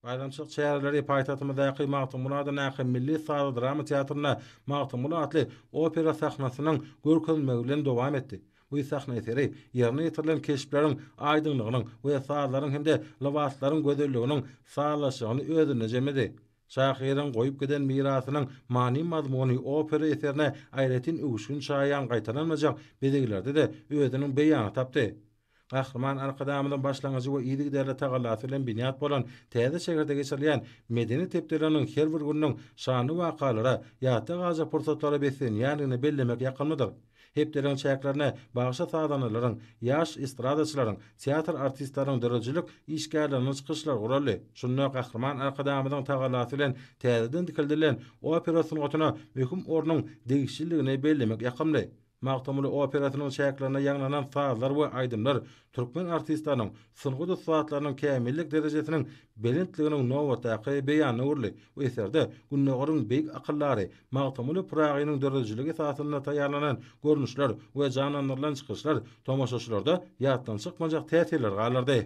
Bayramçylyk çäreleri paýtatymyzdaky Magtymgulyň näkim Milli Saz Drama Teatryna Magtymguly adly opera sahnasynyň görkezmegi bilen dowam etdi. Bu sahna eseri ýerine ýetirilen keşipleriň aýdynlygynyň we sazlaryň hemde lawatlaryň gözelliginiň sağlaşygyny özüne jemedi. Şahyryň goýup giden mirasynyň many mazmuny opera eserine aýratyn ügüşün çaýan gaýtaranmajak bedeglerde de özüniň beýany tapdy. Kahraman arkadamydan başlangıcı we iyili giderli tagallasy bilen binýat bolan täze şehirde geçirilýän medeni tepderiniň her bir günüň şany wakalara ýata gaja pursatlary beslenýändigini bellemek ýakynmydyr. Hepderiň çäklerine bagşa sadanalaryň, ýaş estradaçylaryň, teatr artistlaryň dörejilik işgärlerini çykyşlar guraldy. Şunda kahraman arkadamydan tagallasy bilen täzeden dikildilen operasyň otuna möhüm ornuň degişildigini bellemek ýakyndy. Magtymguly operasynyň şäklerine ýanglanan sazlar we aýdymlar türkmen artistlarynyň sylgy saatlarynyň kämillik derejesiniň belentliginiň nowatdaky beýany urly. Bu eserde günnegiň beýik akyllary Magtymguly pragynyň dörejiligi esasyna taýýarlanan görnüşler we janlandyrylan çykyşlar tomoşaçylarda ýatdan çykmajak täsirler galardy.